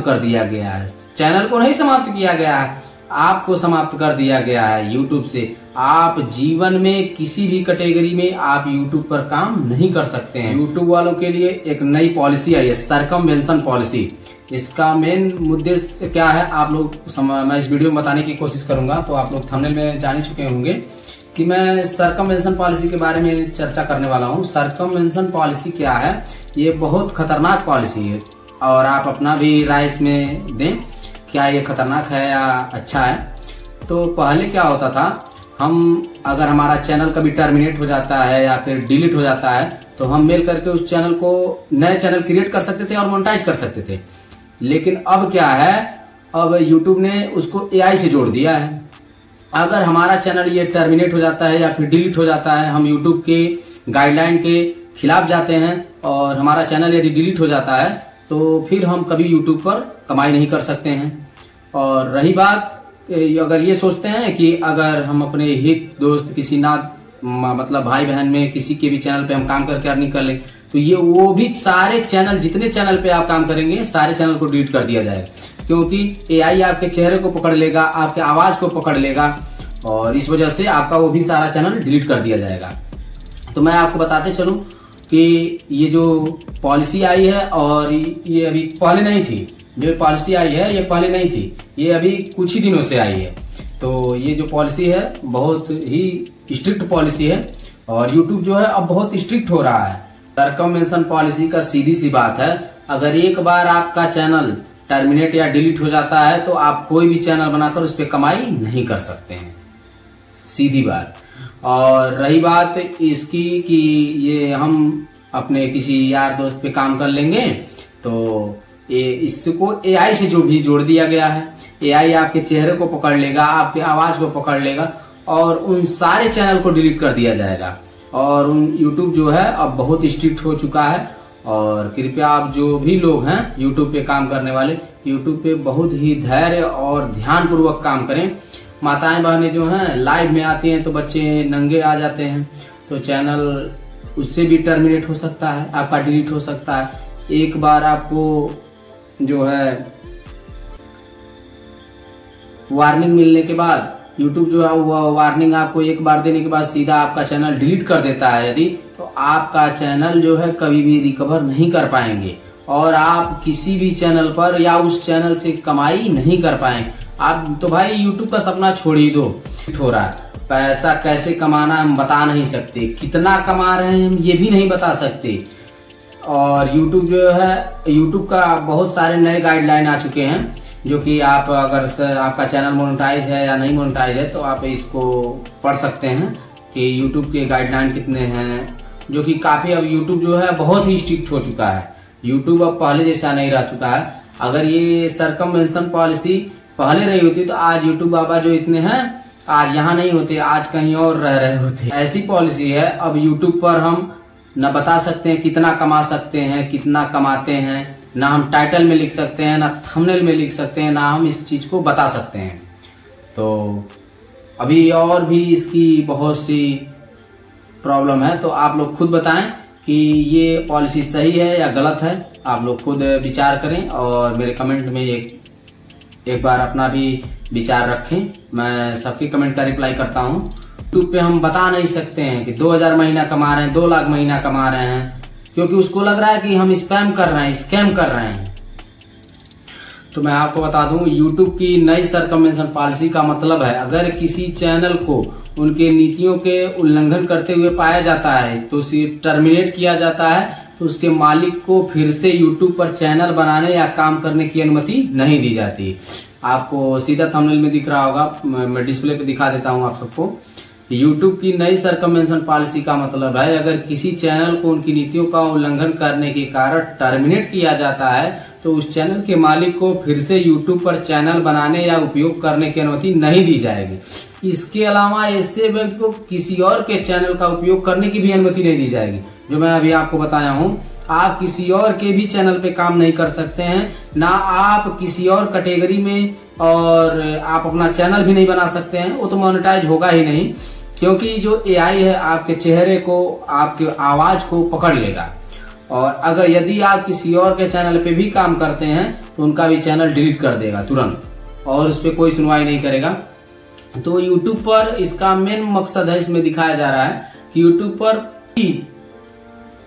कर दिया गया है। चैनल को नहीं समाप्त किया गया है, आपको समाप्त कर दिया गया है यूट्यूब से। आप जीवन में किसी भी कैटेगरी में आप यूट्यूब पर काम नहीं कर सकते हैं। यूट्यूब वालों के लिए एक नई पॉलिसी आई है, सरकमवेंशन पॉलिसी। इसका मेन उद्देश्य क्या है आप लोग मैं इस वीडियो में बताने की कोशिश करूंगा। तो आप लोग थंबनेल में जान ही चुके होंगे कि मैं सरकमवेंशन पॉलिसी के बारे में चर्चा करने वाला हूं। सरकमवेंशन पॉलिसी क्या है, ये बहुत खतरनाक पॉलिसी है और आप अपना भी राय इसमें दें, क्या ये खतरनाक है या अच्छा है। तो पहले क्या होता था, हम अगर हमारा चैनल कभी टर्मिनेट हो जाता है या फिर डिलीट हो जाता है तो हम मेल करके उस चैनल को नए चैनल क्रिएट कर सकते थे और मोनेटाइज कर सकते थे। लेकिन अब क्या है, अब यूट्यूब ने उसको एआई से जोड़ दिया है। अगर हमारा चैनल ये टर्मिनेट हो जाता है या फिर डिलीट हो जाता है, हम यूट्यूब के गाइडलाइन के खिलाफ जाते हैं और हमारा चैनल यदि डिलीट हो जाता है तो फिर हम कभी यूट्यूब पर कमाई नहीं कर सकते हैं। और रही बात, अगर ये सोचते हैं कि अगर हम अपने हित दोस्त किसी मतलब भाई बहन में किसी के भी चैनल पे हम काम करके अर्निंग कर लें, तो ये वो भी सारे चैनल, जितने चैनल पे आप काम करेंगे सारे चैनल को डिलीट कर दिया जाएगा। क्योंकि एआई आपके चेहरे को पकड़ लेगा, आपके आवाज को पकड़ लेगा और इस वजह से आपका वो भी सारा चैनल डिलीट कर दिया जाएगा। तो मैं आपको बताते चलूं कि ये जो पॉलिसी आई है, और ये अभी पहले नहीं थी, जो पॉलिसी आई है ये पहले नहीं थी, ये अभी कुछ ही दिनों से आई है। तो ये जो पॉलिसी है बहुत ही स्ट्रिक्ट पॉलिसी है और यूट्यूब जो है अब बहुत स्ट्रिक्ट हो रहा है। सरकमवेंशन पॉलिसी का सीधी सी बात है, अगर एक बार आपका चैनल टर्मिनेट या डिलीट हो जाता है तो आप कोई भी चैनल बनाकर उस पर कमाई नहीं कर सकते हैं, सीधी बात। और रही बात इसकी कि ये हम अपने किसी यार दोस्त पे काम कर लेंगे तो इसको एआई से जो भी जोड़ दिया गया है, एआई आपके चेहरे को पकड़ लेगा, आपके आवाज को पकड़ लेगा और उन सारे चैनल को डिलीट कर दिया जाएगा। और यूट्यूब जो है अब बहुत स्ट्रिक्ट हो चुका है। और कृपया आप जो भी लोग हैं यूट्यूब पे काम करने वाले, यूट्यूब पे बहुत ही धैर्य और ध्यान पूर्वक काम करें। माताएं बहनें जो हैं लाइव में आती हैं तो बच्चे नंगे आ जाते हैं, तो चैनल उससे भी टर्मिनेट हो सकता है, आपका डिलीट हो सकता है। एक बार आपको जो है वार्निंग मिलने के बाद यूट्यूब जो है वो वार्निंग आपको एक बार देने के बाद सीधा आपका चैनल डिलीट कर देता है यदि, तो आपका चैनल जो है कभी भी रिकवर नहीं कर पाएंगे और आप किसी भी चैनल पर या उस चैनल से कमाई नहीं कर पाएंगे। आप तो भाई यूट्यूब का सपना छोड़ ही दो, हो रहा है। पैसा कैसे कमाना हम बता नहीं सकते, कितना कमा रहे हैं हम ये भी नहीं बता सकते। और यूट्यूब जो है, यूट्यूब का बहुत सारे नए गाइडलाइन आ चुके हैं जो कि आप अगर आपका चैनल मोनेटाइज है या नहीं मोनेटाइज है तो आप इसको पढ़ सकते हैं कि यूट्यूब के गाइडलाइन कितने हैं, जो कि काफी अब यूट्यूब जो है बहुत ही स्ट्रिक्ट हो चुका है। यूट्यूब अब पहले जैसा नहीं रह चुका है। अगर ये सरकमवेंशन पॉलिसी पहले रही होती तो आज यूट्यूब बाबा जो इतने हैं आज यहाँ नहीं होते, आज कहीं और रह रहे होते। ऐसी पॉलिसी है, अब यूट्यूब पर हम न बता सकते हैं कितना कमा सकते हैं, कितना कमाते हैं, ना हम टाइटल में लिख सकते हैं, ना थंबनेल में लिख सकते हैं, ना हम इस चीज को बता सकते हैं। तो अभी और भी इसकी बहुत सी प्रॉब्लम है, तो आप लोग खुद बताएं कि ये पॉलिसी सही है या गलत है। आप लोग खुद विचार करें और मेरे कमेंट में एक बार अपना भी विचार रखें। मैं सबके कमेंट का रिप्लाई करता हूँ। यूट्यूब पे हम बता नहीं सकते हैं कि 2000 महीना कमा रहे हैं, 2 लाख महीना कमा रहे हैं, क्योंकि उसको लग रहा है कि हम स्पैम कर रहे हैं, स्कैम कर रहे हैं। तो मैं आपको बता दूं, यूट्यूब की नई सरकमवेंशन पॉलिसी का मतलब है अगर किसी चैनल को उनके नीतियों के उल्लंघन करते हुए पाया जाता है तो उसे टर्मिनेट किया जाता है, तो उसके मालिक को फिर से यूट्यूब पर चैनल बनाने या काम करने की अनुमति नहीं दी जाती। आपको सीधा थंबनेल में दिख रहा होगा, मैं डिस्प्ले पे दिखा देता हूं आप सबको। यूट्यूब की नई सरकमवेंशन पॉलिसी का मतलब है अगर किसी चैनल को उनकी नीतियों का उल्लंघन करने के कारण टर्मिनेट किया जाता है तो उस चैनल के मालिक को फिर से यूट्यूब पर चैनल बनाने या उपयोग करने की अनुमति नहीं दी जाएगी। इसके अलावा ऐसे व्यक्ति को किसी और के चैनल का उपयोग करने की भी अनुमति नहीं दी जाएगी। जो मैं अभी आपको बताया हूँ, आप किसी और के भी चैनल पे काम नहीं कर सकते हैं, ना आप किसी और कैटेगरी में, और आप अपना चैनल भी नहीं बना सकते हैं, वो तो मोनेटाइज होगा ही नहीं, क्योंकि जो एआई है आपके चेहरे को, आपके आवाज को पकड़ लेगा और अगर यदि आप किसी और के चैनल पे भी काम करते हैं तो उनका भी चैनल डिलीट कर देगा तुरंत, और उस पर कोई सुनवाई नहीं करेगा। तो YouTube पर इसका मेन मकसद है, इसमें दिखाया जा रहा है कि YouTube पर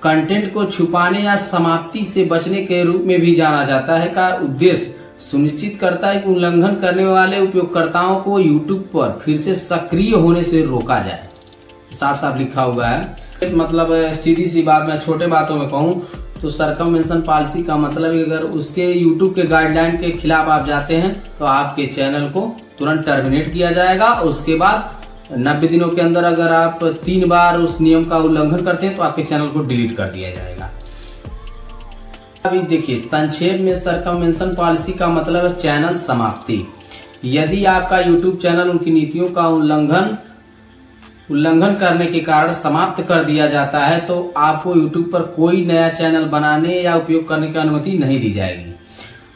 कंटेंट को छुपाने या समाप्ति से बचने के रूप में भी जाना जाता है का उद्देश्य सुनिश्चित करता है कि उल्लंघन करने वाले उपयोगकर्ताओं को YouTube पर फिर से सक्रिय होने से रोका जाए। साफ साफ लिखा हुआ है। मतलब सीधी सी बात, मैं छोटे बातों में कहूं तो सरकमवेंशन पॉलिसी का मतलब है अगर उसके YouTube के गाइडलाइन के खिलाफ आप जाते हैं तो आपके चैनल को तुरंत टर्मिनेट किया जाएगा। उसके बाद 90 दिनों के अंदर अगर आप 3 बार उस नियम का उल्लंघन करते हैं तो आपके चैनल को डिलीट कर दिया जाएगा। अभी देखिए संक्षेप में सरकमवेंशन पॉलिसी का मतलब है चैनल समाप्ति। यदि आपका YouTube चैनल उनकी नीतियों का उल्लंघन करने के कारण समाप्त कर दिया जाता है तो आपको YouTube पर कोई नया चैनल बनाने या उपयोग करने की अनुमति नहीं दी जाएगी।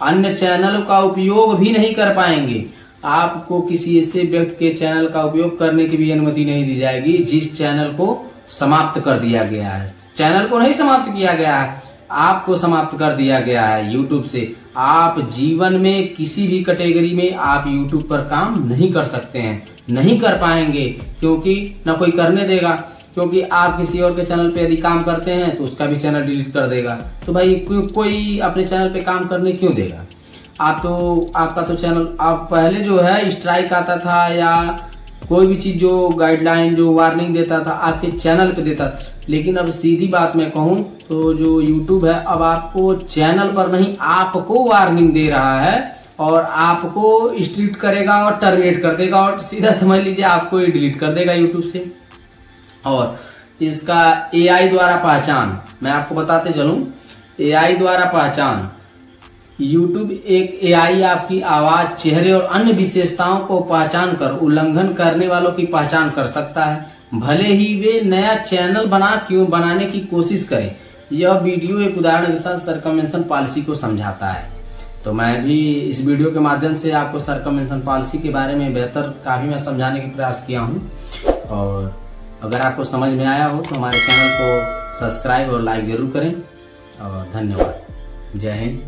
अन्य चैनलों का उपयोग भी नहीं कर पाएंगे। आपको किसी ऐसे व्यक्ति के चैनल का उपयोग करने की भी अनुमति नहीं दी जाएगी जिस चैनल को समाप्त कर दिया गया है। चैनल को नहीं समाप्त किया गया है, आपको समाप्त कर दिया गया है YouTube से। आप जीवन में किसी भी कैटेगरी में आप YouTube पर काम नहीं कर सकते हैं, नहीं कर पाएंगे, क्योंकि न कोई करने देगा। क्योंकि आप किसी और के चैनल पे यदि काम करते हैं तो उसका भी चैनल डिलीट कर देगा। तो भाई कोई अपने चैनल पे काम करने क्यों देगा? आपका तो चैनल, आप पहले जो है स्ट्राइक आता था या कोई भी चीज जो गाइडलाइन जो वार्निंग देता था आपके चैनल पे देता था, लेकिन अब सीधी बात मैं कहूं तो जो YouTube है अब आपको चैनल पर नहीं आपको वार्निंग दे रहा है और आपको स्ट्रिक्ट करेगा और टर्मिनेट कर देगा और सीधा समझ लीजिए आपको ही डिलीट कर देगा YouTube से। और इसका AI द्वारा पहचान, मैं आपको बताते चलूं, AI द्वारा पहचान, YouTube एक AI आपकी आवाज, चेहरे और अन्य विशेषताओं को पहचान कर उल्लंघन करने वालों की पहचान कर सकता है, भले ही वे नया चैनल बनाने की कोशिश करें। यह वीडियो एक उदाहरण के साथ सरकमवेंशन पॉलिसी को समझाता है। तो मैं भी इस वीडियो के माध्यम से आपको सरकमवेंशन पॉलिसी के बारे में बेहतर काफी मैं समझाने का प्रयास किया हूँ। और अगर आपको समझ में आया हो तो हमारे चैनल को सब्सक्राइब और लाइक जरूर करें। और धन्यवाद। जय हिंद।